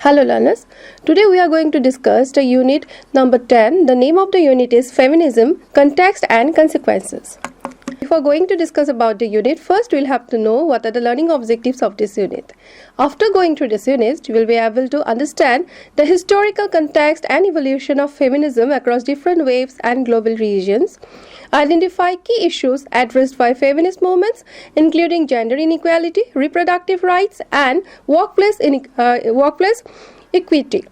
Hello learners, today we are going to discuss the unit number 10. The name of the unit is Feminism, Context and Consequences. Before going to discuss about the unit, first we'll have to know what are the learning objectives of this unit. After going through this unit, you will be able to understand the historical context and evolution of feminism across different waves and global regions. Identify key issues addressed by feminist movements, including gender inequality, reproductive rights, and workplace equity.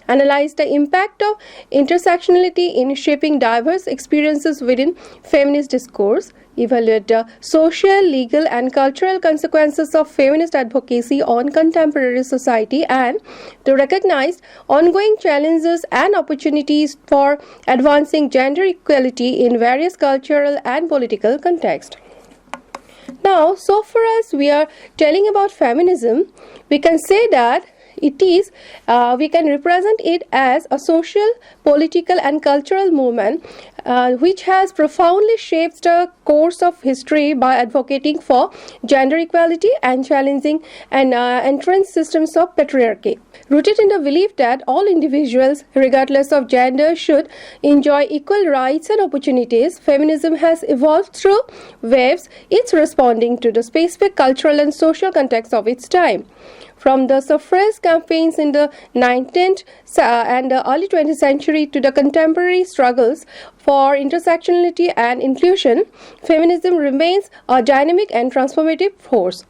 Analyze the impact of intersectionality in shaping diverse experiences within feminist discourse. Evaluate the social, legal, and cultural consequences of feminist advocacy on contemporary society, and to recognize ongoing challenges and opportunities for advancing gender equality in various cultural and political contexts. Now, so far as we are telling about feminism, we can say that we can represent it as a social, political and cultural movement which has profoundly shaped the course of history by advocating for gender equality and challenging entrenched systems of patriarchy. Rooted in the belief that all individuals, regardless of gender, should enjoy equal rights and opportunities, feminism has evolved through waves, each responding to the specific cultural and social context of its time. From the suffrage campaigns in the 19th and the early 20th century to the contemporary struggles for intersectionality and inclusion, feminism remains a dynamic and transformative force.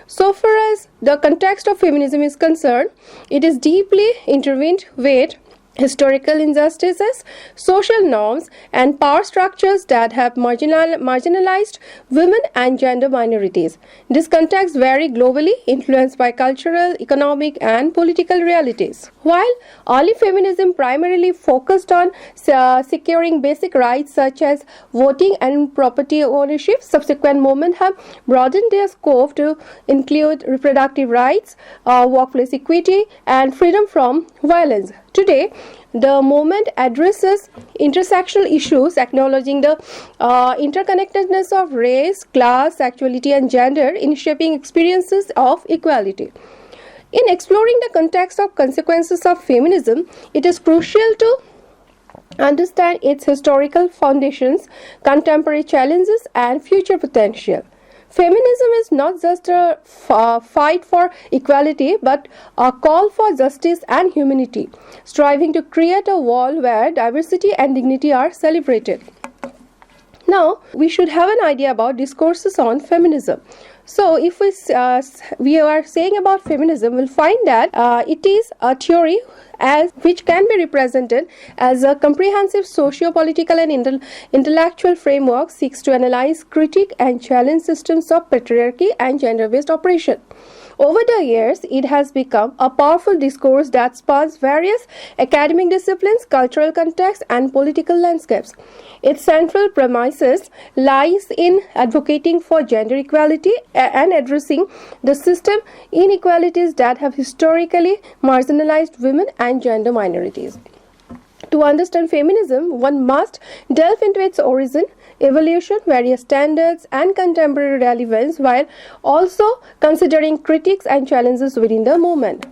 So far as the context of feminism is concerned, it is deeply intertwined with historical injustices, social norms, and power structures that have marginalized women and gender minorities. These contexts vary globally, influenced by cultural, economic, and political realities. While early feminism primarily focused on securing basic rights such as voting and property ownership, subsequent movements have broadened their scope to include reproductive rights, workplace equity, and freedom from violence. Today, the movement addresses intersectional issues, acknowledging the interconnectedness of race, class, sexuality, and gender in shaping experiences of equality. In exploring the context of consequences of feminism, it is crucial to understand its historical foundations, contemporary challenges, and future potential. Feminism is not just a fight for equality, but a call for justice and humanity, striving to create a world where diversity and dignity are celebrated. Now, we should have an idea about discourses on feminism. So, if we are saying about feminism, we'll find that it is a theory which can be represented as a comprehensive socio-political and intellectual framework seeks to analyze, critique, and challenge systems of patriarchy and gender-based oppression. Over the years, it has become a powerful discourse that spans various academic disciplines, cultural contexts, and political landscapes. Its central premises lies in advocating for gender equality and addressing the system inequalities that have historically marginalized women and gender minorities. To understand feminism, one must delve into its origin, evolution, various standards, and contemporary relevance, while also considering critiques and challenges within the movement.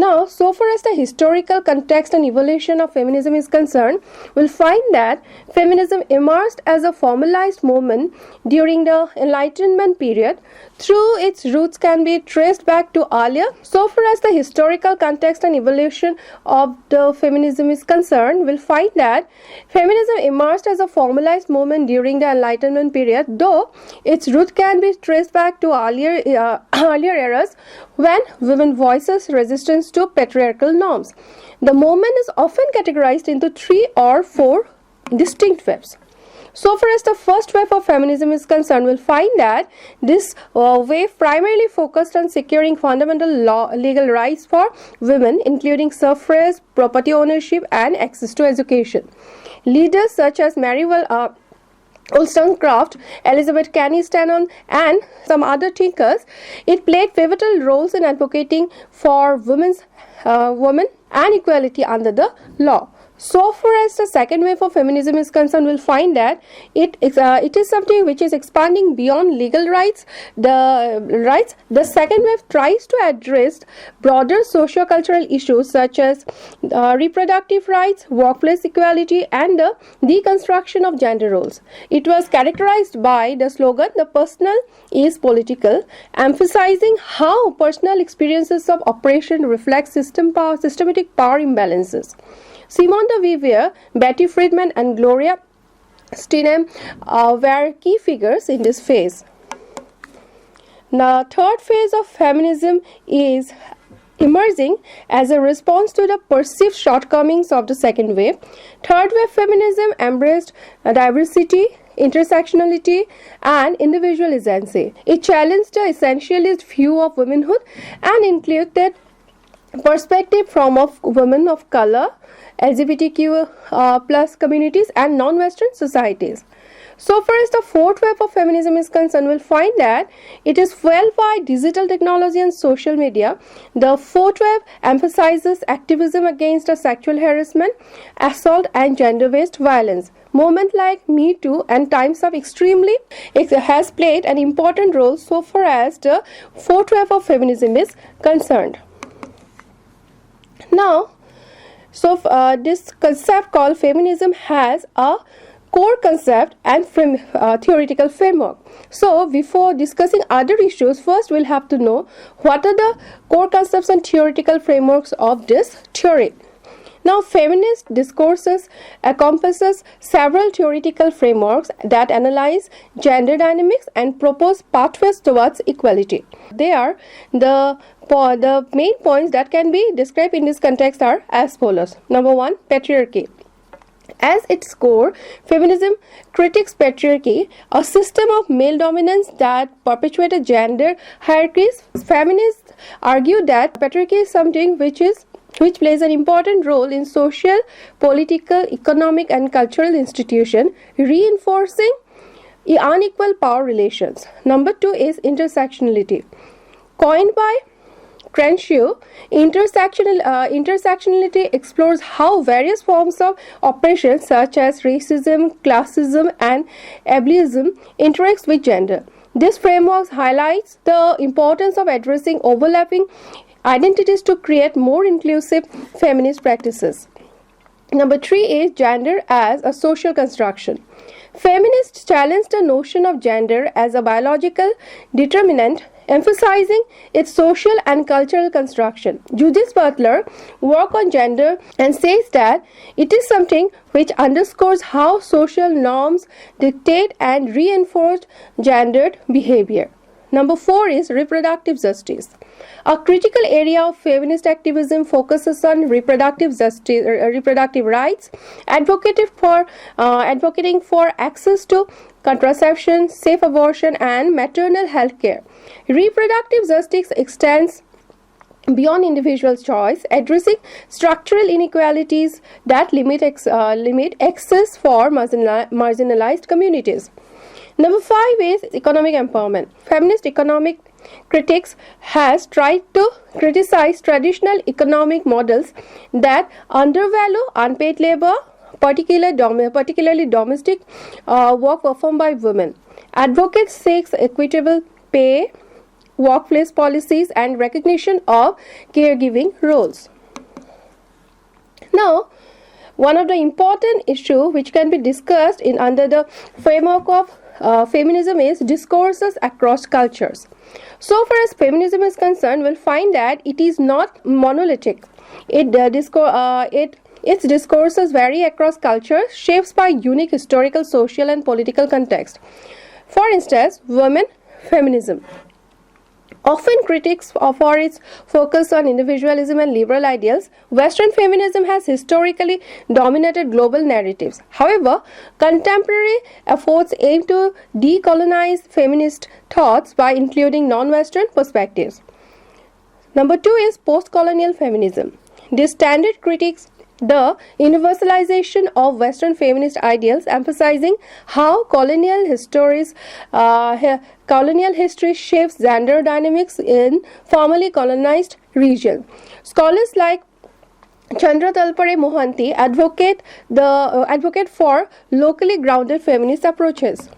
Now, so far as the historical context and evolution of feminism is concerned, we'll find that feminism emerged as a formalized movement during the Enlightenment period. Through its roots can be traced back to earlier. So far as the historical context and evolution of the feminism is concerned, we'll find that feminism emerged as a formalized movement during the Enlightenment period, though its root can be traced back to earlier eras when women voices resistance to patriarchal norms. The movement is often categorized into 3 or 4 distinct waves. So far as the first wave of feminism is concerned, we'll find that this wave primarily focused on securing fundamental legal rights for women, including suffrage, property ownership, and access to education. Leaders such as Mary Wollstonecraft, Elizabeth Cady Stanton, and some other thinkers, it played pivotal roles in advocating for women and equality under the law. So far as the second wave of feminism is concerned, we'll find that it is something which is expanding beyond legal rights. The second wave tries to address broader socio-cultural issues such as reproductive rights, workplace equality, and the deconstruction of gender roles. It was characterized by the slogan, "The personal is political," emphasizing how personal experiences of oppression reflect systematic power imbalances. Simone de Beauvoir, Betty Friedan, and Gloria Steinem were key figures in this phase. The third phase of feminism is emerging as a response to the perceived shortcomings of the second wave. Third wave feminism embraced diversity, intersectionality, and individual agency. It challenged the essentialist view of womanhood and included perspective from women of color, LGBTQ plus communities, and non-Western societies. So far as the fourth wave of feminism is concerned, we'll find that it is fueled by digital technology and social media. The fourth wave emphasizes activism against sexual harassment, assault, and gender-based violence. Movements like Me Too and Times Up Extremely has played an important role so far as the fourth wave of feminism is concerned. Now, this concept called feminism has a core concept and theoretical framework. So, before discussing other issues, first we'll have to know what are the core concepts and theoretical frameworks of this theory. Now, feminist discourses encompasses several theoretical frameworks that analyze gender dynamics and propose pathways towards equality. They are the main points that can be described in this context are as follows. Number one, patriarchy. As its core, feminism critiques patriarchy, a system of male dominance that perpetuated gender hierarchies. Feminists argue that patriarchy is something which plays an important role in social, political, economic, and cultural institutions, reinforcing unequal power relations. Number two is intersectionality. Coined by Crenshaw, intersectionality explores how various forms of oppression such as racism, classism, and ableism interact with gender. This framework highlights the importance of addressing overlapping identities to create more inclusive feminist practices. Number three is gender as a social construction. Feminists challenge the notion of gender as a biological determinant, emphasizing its social and cultural construction. Judith Butler works on gender and says that it is something which underscores how social norms dictate and reinforce gendered behavior. Number four is reproductive justice. A critical area of feminist activism focuses on reproductive justice, reproductive rights, advocating for access to contraception, safe abortion, and maternal health care. Reproductive justice extends beyond individual choice, addressing structural inequalities that limit access for marginalized communities. Number five is economic empowerment. Feminist economic critics has tried to criticize traditional economic models that undervalue unpaid labor, particularly domestic work performed by women. Advocates seek equitable pay, workplace policies, and recognition of caregiving roles. Now, one of the important issues which can be discussed under the framework of feminism is discourses across cultures. So far as feminism is concerned, we'll find that it is not monolithic. Its discourses vary across cultures, shaped by unique historical, social, and political context. For instance, women feminism often critiques for its focus on individualism and liberal ideals. Western feminism has historically dominated global narratives. However, contemporary efforts aim to decolonize feminist thoughts by including non-Western perspectives. Number two is post-colonial feminism. This standard critiques the universalization of Western feminist ideals, emphasizing how colonial history shapes gender dynamics in formerly colonized regions. Scholars like Chandra Talpare Mohanty advocate for locally grounded feminist approaches.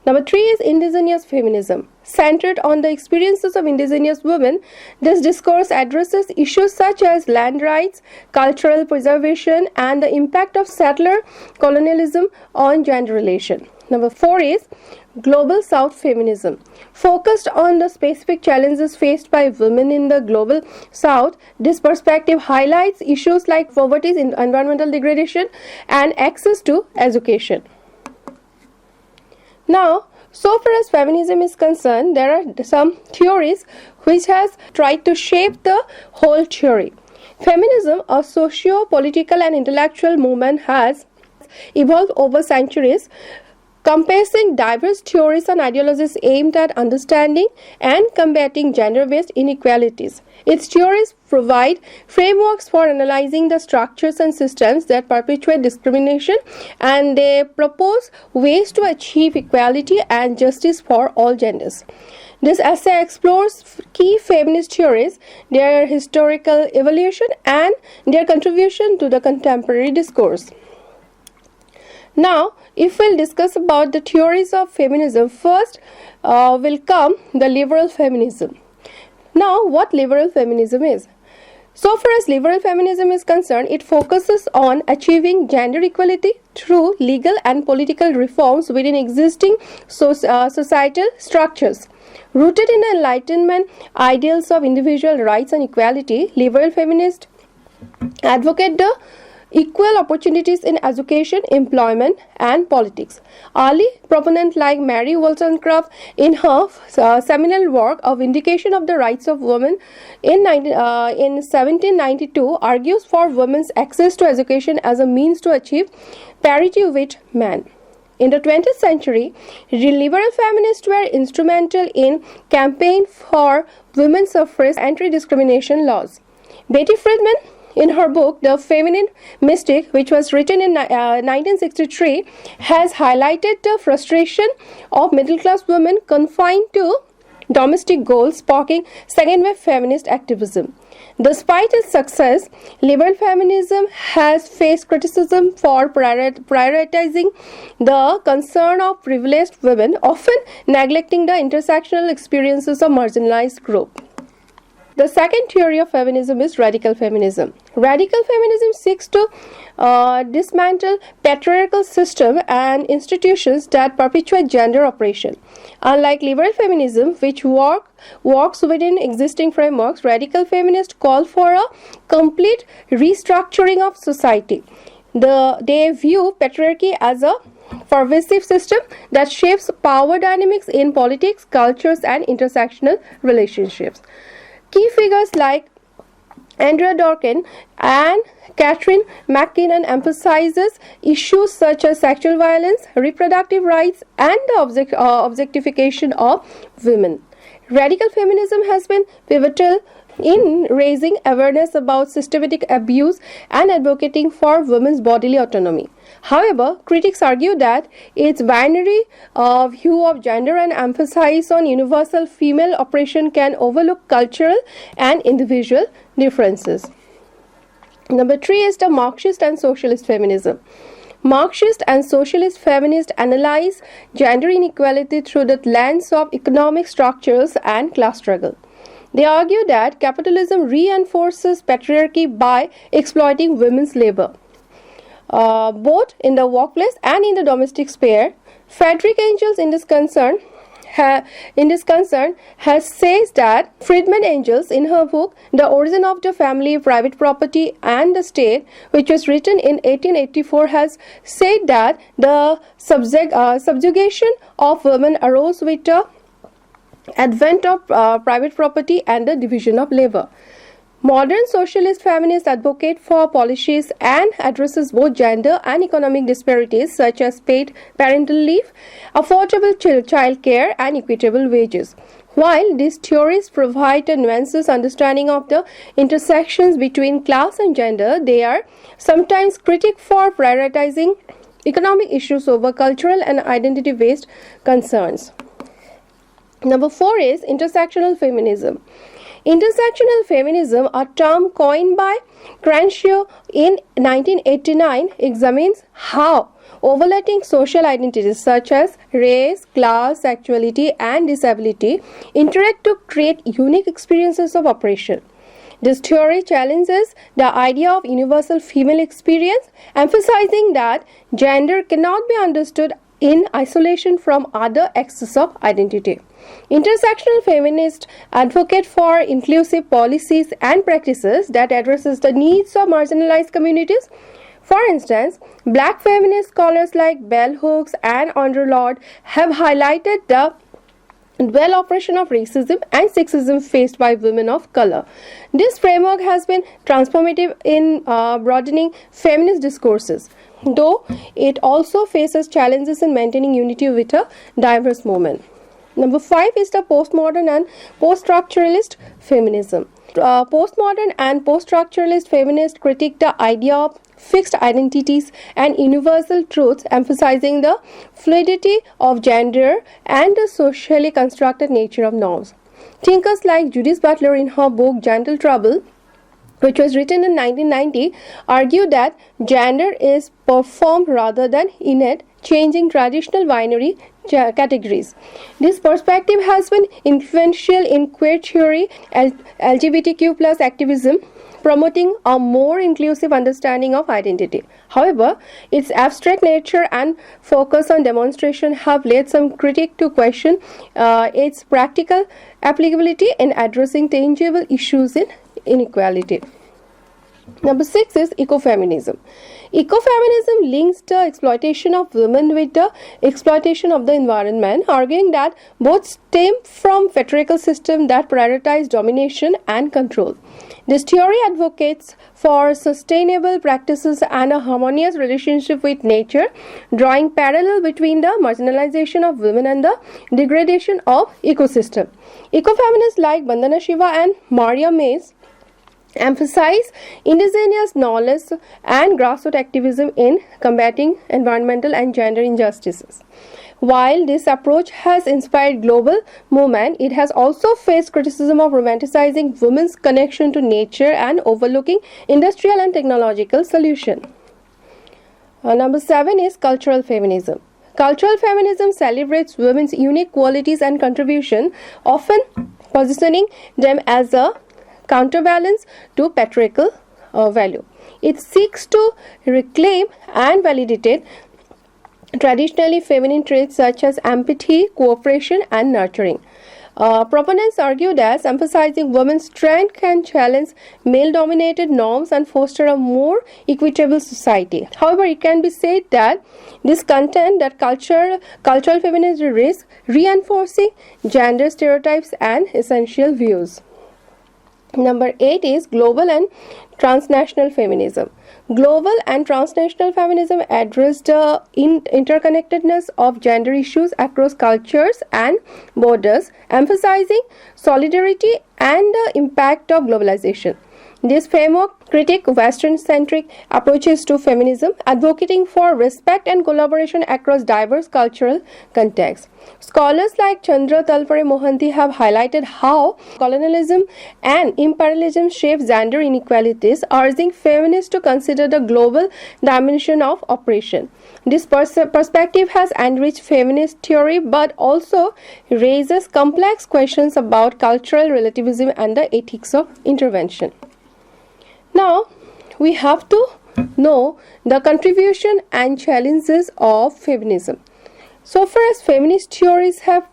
Number 3 is indigenous feminism. Centered on the experiences of indigenous women, this discourse addresses issues such as land rights, cultural preservation, and the impact of settler colonialism on gender relations. Number 4 is global South feminism. Focused on the specific challenges faced by women in the global South, this perspective highlights issues like poverty, environmental degradation, and access to education. Now, so far as feminism is concerned, there are some theories which has tried to shape the whole theory. Feminism, a socio-political and intellectual movement, has evolved over centuries, compassing diverse theories and ideologies aimed at understanding and combating gender-based inequalities. Its theories provide frameworks for analyzing the structures and systems that perpetuate discrimination, and they propose ways to achieve equality and justice for all genders. This essay explores key feminist theories, their historical evolution, and their contribution to the contemporary discourse. Now, if we'll discuss about the theories of feminism, first will come the liberal feminism. Now, what liberal feminism is? So far as liberal feminism is concerned, it focuses on achieving gender equality through legal and political reforms within existing societal structures. Rooted in the Enlightenment ideals of individual rights and equality, liberal feminists advocate the equal opportunities in education, employment, and politics. Early proponents like Mary Wollstonecraft, in her seminal work of Vindication of the Rights of Women in 1792, argues for women's access to education as a means to achieve parity with men. In the 20th century, liberal feminists were instrumental in campaigning for women's suffrage and anti-discrimination laws. Betty Friedman, in her book, The Feminine Mystic, which was written in 1963, has highlighted the frustration of middle-class women confined to domestic goals, sparking second-wave feminist activism. Despite its success, liberal feminism has faced criticism for prioritizing the concern of privileged women, often neglecting the intersectional experiences of marginalized groups. The second theory of feminism is radical feminism. Radical feminism seeks to dismantle patriarchal systems and institutions that perpetuate gender oppression. Unlike liberal feminism, which works within existing frameworks, radical feminists call for a complete restructuring of society. They view patriarchy as a pervasive system that shapes power dynamics in politics, cultures, and intersectional relationships. Key figures like Andrea Dworkin and Catherine McKinnon emphasizes issues such as sexual violence, reproductive rights, and the objectification of women. Radical feminism has been pivotal in raising awareness about systematic abuse and advocating for women's bodily autonomy. However, critics argue that its binary view of gender and emphasis on universal female oppression can overlook cultural and individual differences. Number 3 is the Marxist and Socialist feminism. Marxist and socialist feminists analyze gender inequality through the lens of economic structures and class struggle. They argue that capitalism reinforces patriarchy by exploiting women's labor, both in the workplace and in the domestic sphere. Frederick Engels, in this concern, has says that Friedman Engels, in her book The Origin of the Family, Private Property and the State, which was written in 1884, has said that the subjugation of women arose with the advent of private property and the division of labor. Modern socialist feminists advocate for policies and addresses both gender and economic disparities such as paid parental leave, affordable child care, and equitable wages. While these theories provide a nuanced understanding of the intersections between class and gender, they are sometimes critical for prioritizing economic issues over cultural and identity-based concerns. Number 4 is intersectional feminism. Intersectional feminism, a term coined by Crenshaw in 1989, examines how overlapping social identities such as race, class, sexuality, and disability interact to create unique experiences of oppression. This theory challenges the idea of universal female experience, emphasizing that gender cannot be understood in isolation from other axes of identity. Intersectional feminists advocate for inclusive policies and practices that addresses the needs of marginalized communities. For instance, black feminist scholars like Bell Hooks and Andrew Lord have highlighted the dual oppression of racism and sexism faced by women of color. This framework has been transformative in broadening feminist discourses, though it also faces challenges in maintaining unity with a diverse movement. Number 5 is the postmodern and post-structuralist feminism. Postmodern and post-structuralist feminists critique the idea of fixed identities and universal truths, emphasizing the fluidity of gender and the socially constructed nature of norms. Thinkers like Judith Butler, in her book Gentle Trouble, which was written in 1990, argue that gender is performed rather than innate, changing traditional binary categories. This perspective has been influential in queer theory, LGBTQ+ activism, promoting a more inclusive understanding of identity. However, its abstract nature and focus on demonstration have led some critics to question its practical applicability in addressing tangible issues in inequality. Number 6 is ecofeminism. Ecofeminism links the exploitation of women with the exploitation of the environment, arguing that both stem from patriarchal systems that prioritize domination and control. This theory advocates for sustainable practices and a harmonious relationship with nature, drawing parallel between the marginalization of women and the degradation of ecosystem. Ecofeminists like Bandana Shiva and Maria Mays emphasize indigenous knowledge and grassroots activism in combating environmental and gender injustices. While this approach has inspired global movement, it has also faced criticism of romanticizing women's connection to nature and overlooking industrial and technological solutions. Number 7 is cultural feminism. Cultural feminism celebrates women's unique qualities and contribution, often positioning them as a counterbalance to patriarchal value. It seeks to reclaim and validate traditionally feminine traits such as empathy, cooperation, and nurturing. Proponents argue that emphasizing women's strength can challenge male-dominated norms and foster a more equitable society. However, it can be said that this content that cultural feminism risks reinforcing gender stereotypes and essential views. Number 8 is global and transnational feminism. Global and transnational feminism address the interconnectedness of gender issues across cultures and borders, emphasizing solidarity and the impact of globalization. This framework critiques Western-centric approaches to feminism, advocating for respect and collaboration across diverse cultural contexts. Scholars like Chandra Talpare Mohanty have highlighted how colonialism and imperialism shape gender inequalities, urging feminists to consider the global dimension of oppression. This perspective has enriched feminist theory but also raises complex questions about cultural relativism and the ethics of intervention. Now, we have to know the contribution and challenges of feminism. So far as feminist theories are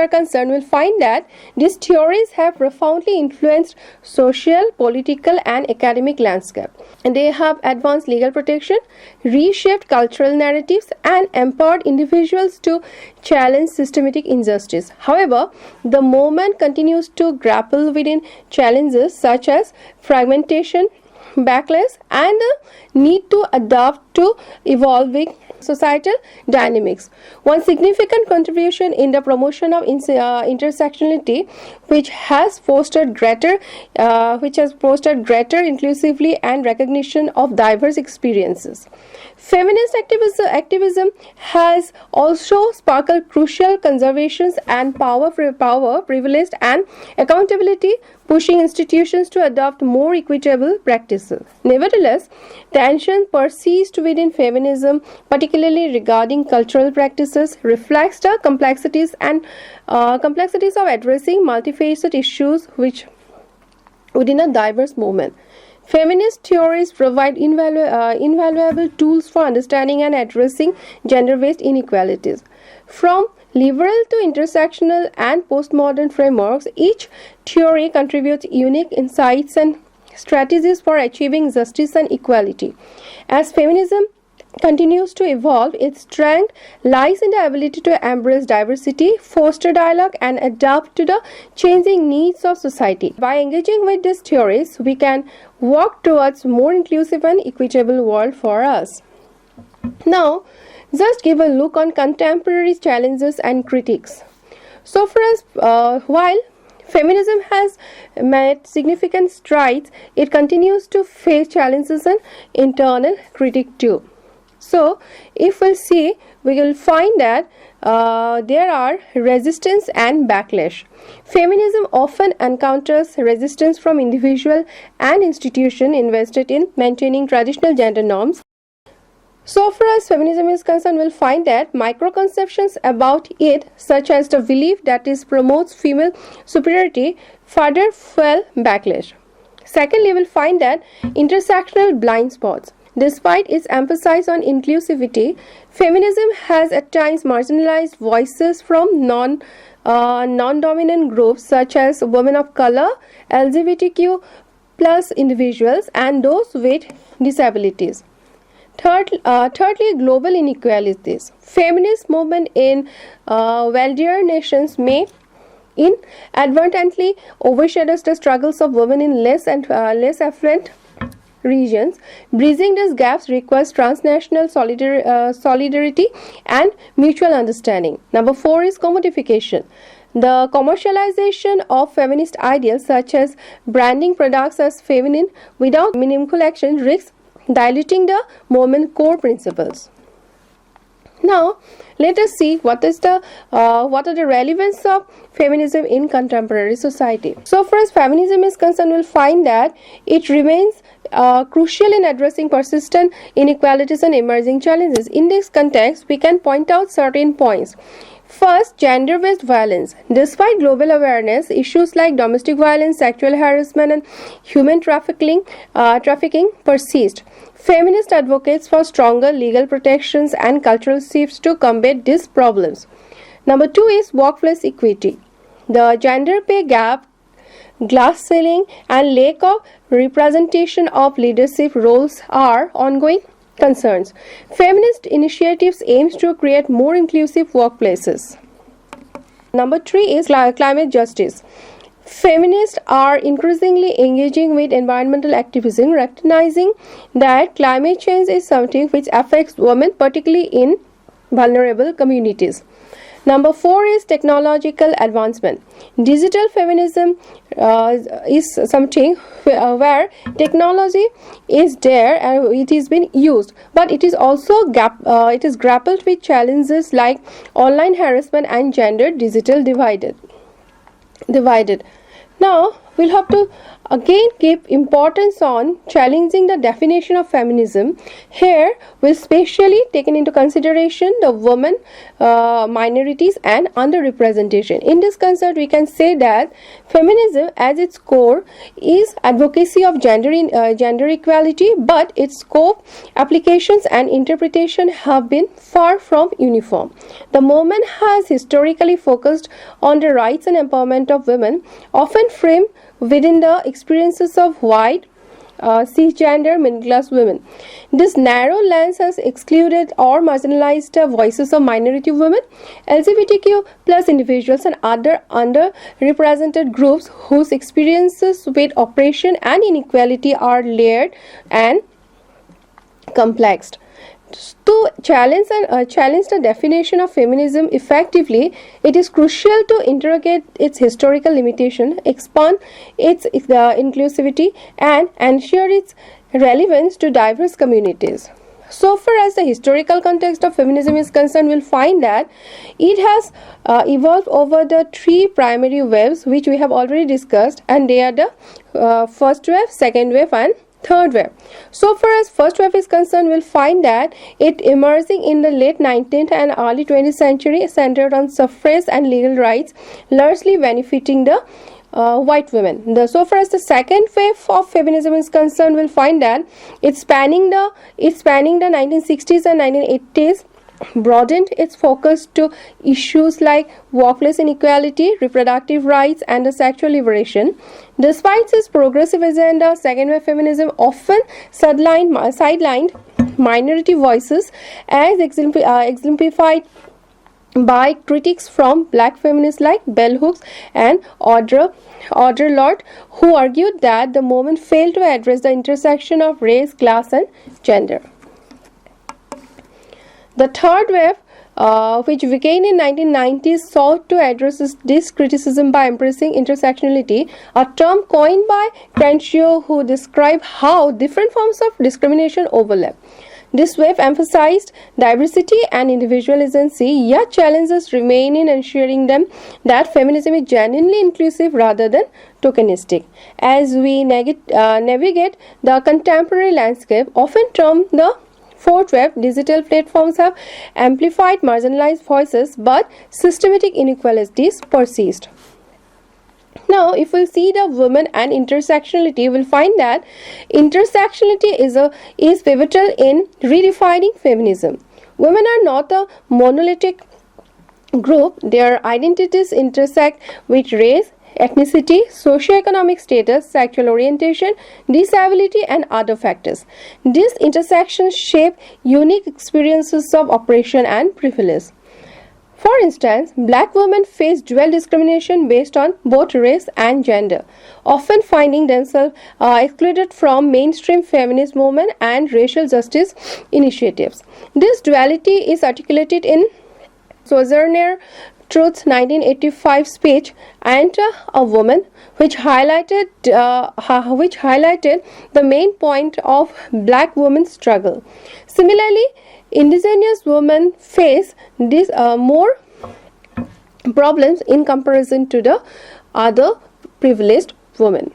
concerned, we'll find that these theories have profoundly influenced social, political, and academic landscape. And they have advanced legal protection, reshaped cultural narratives, and empowered individuals to challenge systematic injustice. However, the movement continues to grapple with challenges such as fragmentation, backlash, and the need to adapt to evolving societal dynamics. One significant contribution in the promotion of intersectionality, which has fostered greater inclusivity and recognition of diverse experiences. Feminist activism has also sparked crucial conservations and power, privilege, and accountability, pushing institutions to adopt more equitable practices. Nevertheless, tension persist within feminism, particularly regarding cultural practices, reflects the complexities of addressing multifaceted issues which within a diverse movement. Feminist theories provide invaluable tools for understanding and addressing gender-based inequalities. From liberal to intersectional and postmodern frameworks, each theory contributes unique insights and strategies for achieving justice and equality. As feminism continues to evolve, its strength lies in the ability to embrace diversity, foster dialogue, and adapt to the changing needs of society. By engaging with these theories, we can work towards a more inclusive and equitable world for us. Now, just give a look on contemporary challenges and critiques. So, for us, while feminism has made significant strides, it continues to face challenges and internal critique too. So, if we see, we will find that there are resistance and backlash. Feminism often encounters resistance from individuals and institutions invested in maintaining traditional gender norms. So far as feminism is concerned, we'll find that microconceptions about it, such as the belief that it promotes female superiority, further fuel backlash. Secondly, we'll find that intersectional blind spots. Despite its emphasis on inclusivity, feminism has at times marginalized voices from non-dominant groups such as women of color, LGBTQ plus individuals, and those with disabilities. Thirdly, global inequalities. Feminist movement in wealthier nations may inadvertently overshadows the struggles of women in less affluent regions. Bridging these gaps requires transnational solidarity and mutual understanding. Number 4 is commodification. The commercialization of feminist ideals such as branding products as feminine without meaningful action risks diluting the movement's core principles. Now, let us see what are the relevance of feminism in contemporary society. So, far as feminism is concerned, we'll find that it remains crucial in addressing persistent inequalities and emerging challenges. In this context, we can point out certain points. First, gender-based violence. Despite global awareness, issues like domestic violence, sexual harassment, and human trafficking persist. Feminist advocates for stronger legal protections and cultural shifts to combat these problems. Number 2 is workplace equity. The gender pay gap, glass ceiling, and lack of representation of leadership roles are ongoing concerns. Feminist initiatives aims to create more inclusive workplaces. Number 3 is climate justice. Feminists are increasingly engaging with environmental activism, recognizing that climate change is something which affects women, particularly in vulnerable communities. Number 4 is technological advancement. Digital feminism is something where technology is there and it is being used, but it is also grappled with challenges like online harassment and gender digital divided. Now, we'll have to again give importance on challenging the definition of feminism. Here, we'll specially taken into consideration the women, minorities, and underrepresentation. In this concept, we can say that feminism, at its core, is advocacy of gender equality, but its scope, applications, and interpretation have been far from uniform. The movement has historically focused on the rights and empowerment of women, often framed within the experiences of white, cisgender, middle-class women. This narrow lens has excluded or marginalized the voices of minority women, LGBTQ plus individuals, and other underrepresented groups whose experiences with oppression and inequality are layered and complex. To challenge the definition of feminism effectively, it is crucial to interrogate its historical limitation, expand its inclusivity, and ensure its relevance to diverse communities. So far as the historical context of feminism is concerned, we'll find that it has evolved over the three primary waves which we have already discussed, and they are the first wave, second wave, and third wave. So far as first wave is concerned, we'll find that it emerging in the late 19th and early 20th century, centered on suffrage and legal rights, largely benefiting the white women. So far as the second wave of feminism is concerned, we'll find that it's spanning the 1960s and 1980s, broadened its focus to issues like workplace inequality, reproductive rights, and the sexual liberation. Despite its progressive agenda, second wave feminism often sidelined minority voices, as exemplified by critics from black feminists like Bell Hooks and Audre Lorde, who argued that the movement failed to address the intersection of race, class, and gender. The third wave, which began in 1990s, sought to address this criticism by embracing intersectionality, a term coined by Crenshaw, who described how different forms of discrimination overlap. This wave emphasized diversity and individual agency, yet challenges remain in ensuring that feminism is genuinely inclusive rather than tokenistic. As we navigate the contemporary landscape, often termed the fourth wave, digital platforms have amplified marginalized voices, but systematic inequalities persist. Now, if we'll see the women and intersectionality, we'll find that intersectionality is pivotal in redefining feminism. Women are not a monolithic group. Their identities intersect with race, ethnicity, socioeconomic status, sexual orientation, disability, and other factors. These intersections shape unique experiences of oppression and privilege. For instance, black women face dual discrimination based on both race and gender, often finding themselves excluded from mainstream feminist movement and racial justice initiatives. This duality is articulated in Sojourner Truth's 1985 speech, "Enter a Woman," which highlighted the main point of black women's struggle. Similarly, indigenous women face more problems in comparison to the other privileged women.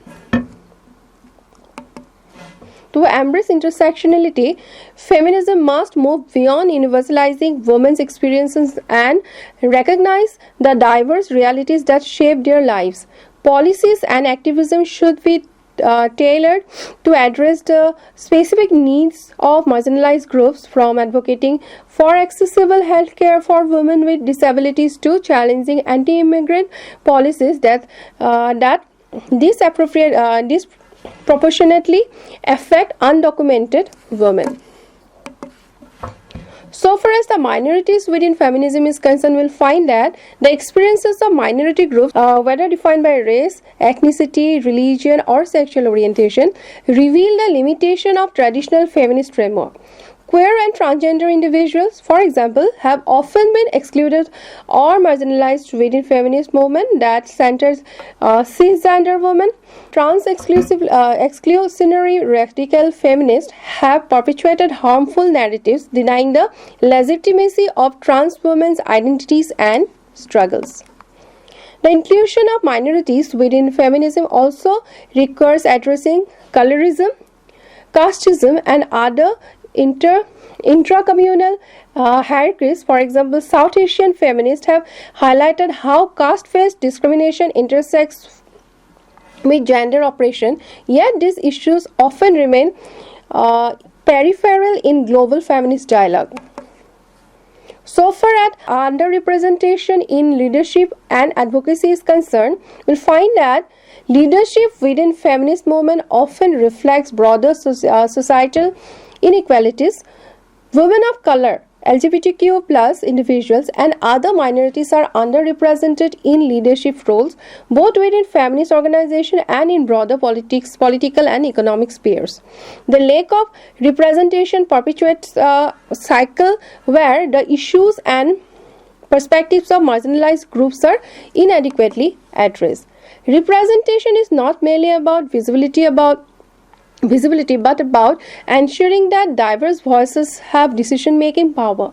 To embrace intersectionality, feminism must move beyond universalizing women's experiences and recognize the diverse realities that shape their lives. Policies and activism should be tailored to address the specific needs of marginalized groups, from advocating for accessible health care for women with disabilities to challenging anti-immigrant policies that disproportionately affect undocumented women. So far as the minorities within feminism is concerned, we'll find that the experiences of minority groups, whether defined by race, ethnicity, religion, or sexual orientation, reveal the limitation of traditional feminist framework. Queer and transgender individuals, for example, have often been excluded or marginalized within feminist movement that centers cisgender women. Exclusionary radical feminists have perpetuated harmful narratives denying the legitimacy of trans women's identities and struggles. The inclusion of minorities within feminism also requires addressing colorism, casteism, and other intracommunal hierarchies. For example, South Asian feminists have highlighted how caste-based discrimination intersects with gender oppression, yet these issues often remain peripheral in global feminist dialogue. So far as underrepresentation in leadership and advocacy is concerned, we'll find that leadership within feminist movement often reflects broader societal inequalities. Women of color LGBTQ plus individuals, and other minorities are underrepresented in leadership roles, both within feminist organizations and in broader political and economic spheres. The lack of representation perpetuates a cycle where the issues and perspectives of marginalized groups are inadequately addressed. Representation is not merely about visibility, but about ensuring that diverse voices have decision-making power.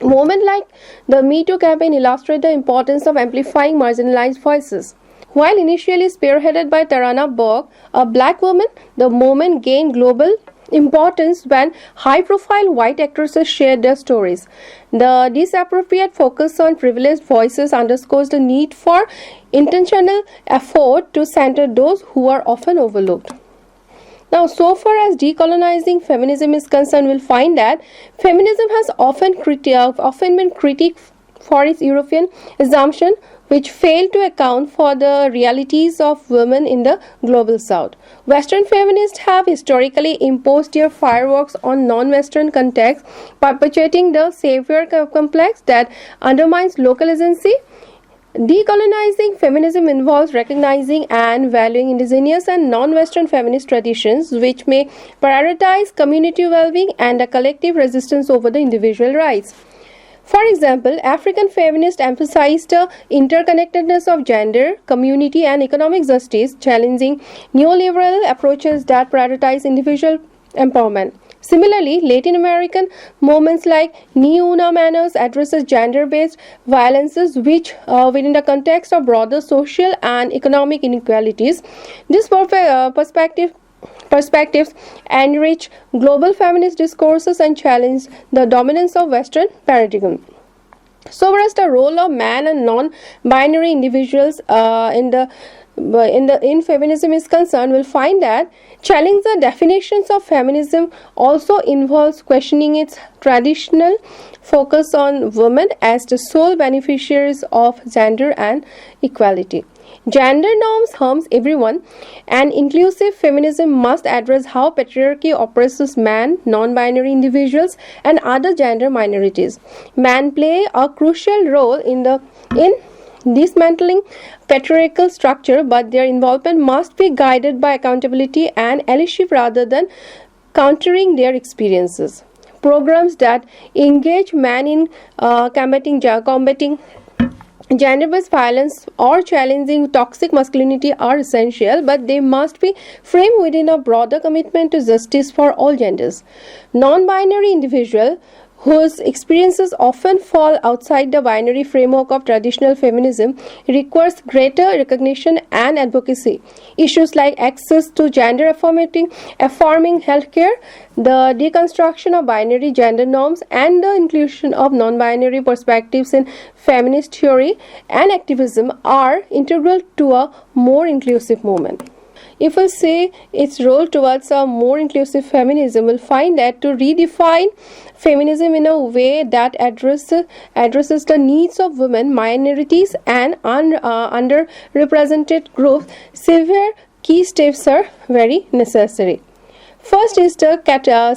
Movements like the Me Too campaign illustrate the importance of amplifying marginalized voices. While initially spearheaded by Tarana Burke, a black woman, the movement gained global importance when high-profile white actresses shared their stories. The disappropriate focus on privileged voices underscores the need for intentional effort to center those who are often overlooked. Now, so far as decolonizing feminism is concerned, we'll find that feminism has often been critiqued for its European assumption, which failed to account for the realities of women in the global south. Western feminists have historically imposed their fireworks on non-Western contexts, perpetuating the savior complex that undermines local agency. Decolonizing feminism involves recognizing and valuing indigenous and non-Western feminist traditions, which may prioritize community well-being and a collective resistance over the individual rights. For example, African feminists emphasize the interconnectedness of gender, community, and economic justice, challenging neoliberal approaches that prioritize individual empowerment. Similarly, Latin American movements like Ni Una Menos addresses gender-based violences which, within the context of broader social and economic inequalities, these perspectives enrich global feminist discourses and challenge the dominance of Western paradigm. So, whereas the role of man and non-binary individuals in feminism is concerned, we'll find that challenging the definitions of feminism also involves questioning its traditional focus on women as the sole beneficiaries of gender and equality. Gender norms harms everyone, and inclusive feminism must address how patriarchy oppresses man, non-binary individuals, and other gender minorities. Men play a crucial role in dismantling patriarchal structure, but their involvement must be guided by accountability and allyship rather than countering their experiences. Programs that engage men in combating gender-based violence or challenging toxic masculinity are essential, but they must be framed within a broader commitment to justice for all genders. Non-binary individuals whose experiences often fall outside the binary framework of traditional feminism requires greater recognition and advocacy. Issues like access to gender-affirming healthcare, the deconstruction of binary gender norms, and the inclusion of non-binary perspectives in feminist theory and activism are integral to a more inclusive movement. If we say its role towards a more inclusive feminism, we'll find that to redefine feminism in a way that addresses the needs of women, minorities, and underrepresented groups, several key steps are very necessary. First is the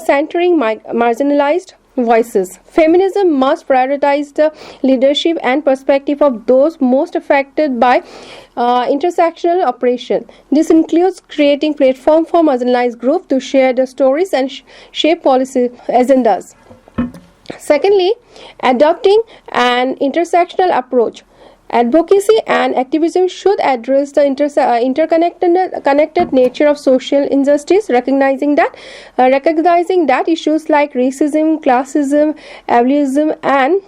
centering marginalized voices. Feminism must prioritize the leadership and perspective of those most affected by intersectional oppression. This includes creating platforms for marginalized groups to share their stories and shape policy agendas. Secondly, adopting an intersectional approach. Advocacy and activism should address the interconnected nature of social injustice, recognizing that issues like racism, classism, ableism, and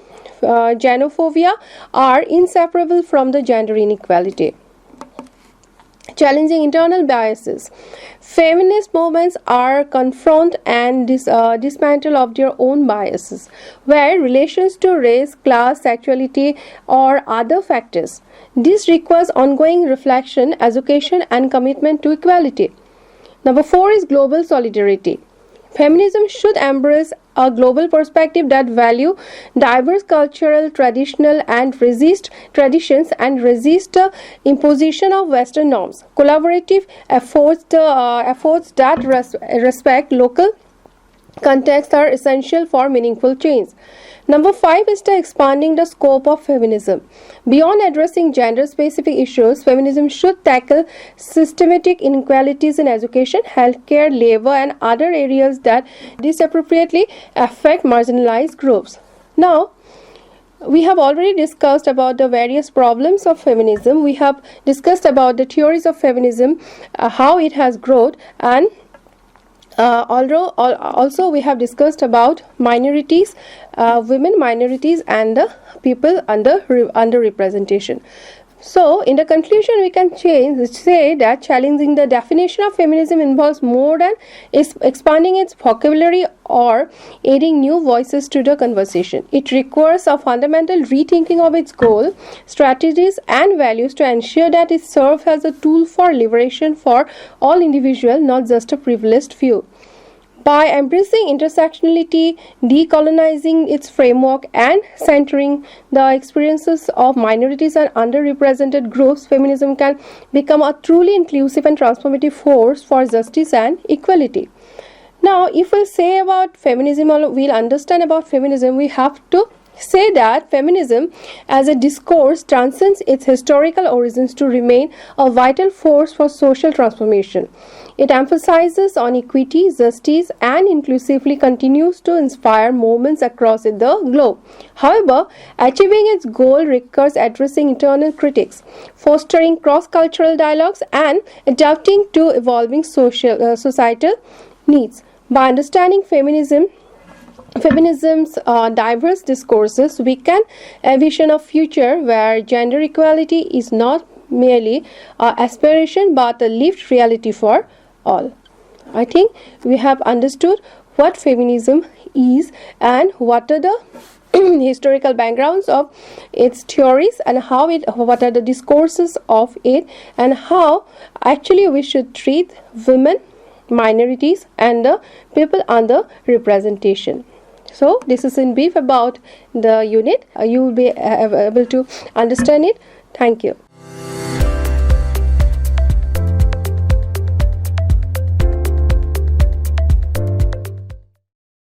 xenophobia are inseparable from the gender inequality. Challenging internal biases. Feminist movements are confront and dismantle of their own biases, where relations to race, class, sexuality, or other factors. This requires ongoing reflection, education, and commitment to equality. Number 4 is global solidarity. Feminism should embrace a global perspective that value diverse cultural, traditional, and resist traditions and resist the imposition of Western norms. Collaborative efforts that respect local contexts are essential for meaningful change. Number 5 is expanding the scope of feminism. Beyond addressing gender-specific issues, feminism should tackle systematic inequalities in education, healthcare, labor, and other areas that disproportionately affect marginalized groups. Now, we have already discussed about the various problems of feminism. We have discussed about the theories of feminism, how it has grown, and also we have discussed about minorities, women minorities, and the people under representation. So, in the conclusion, we can say that challenging the definition of feminism involves more than expanding its vocabulary or adding new voices to the conversation. It requires a fundamental rethinking of its goal, strategies, and values to ensure that it serves as a tool for liberation for all individuals, not just a privileged few. By embracing intersectionality, decolonizing its framework, and centering the experiences of minorities and underrepresented groups, feminism can become a truly inclusive and transformative force for justice and equality. Now, if we say about feminism, or we'll understand about feminism, we have to say that feminism as a discourse transcends its historical origins to remain a vital force for social transformation. It emphasizes on equity, justice, and inclusively continues to inspire movements across the globe. However, achieving its goal requires addressing internal critics, fostering cross-cultural dialogues, and adapting to evolving societal needs. By understanding feminism's diverse discourses, we can envision a future where gender equality is not merely an aspiration but a lived reality for all. I think we have understood what feminism is and what are the historical backgrounds of its theories and what are the discourses of it, and how actually we should treat women, minorities, and the people under representation. So this is in brief about the unit. You will be able to understand it. Thank you.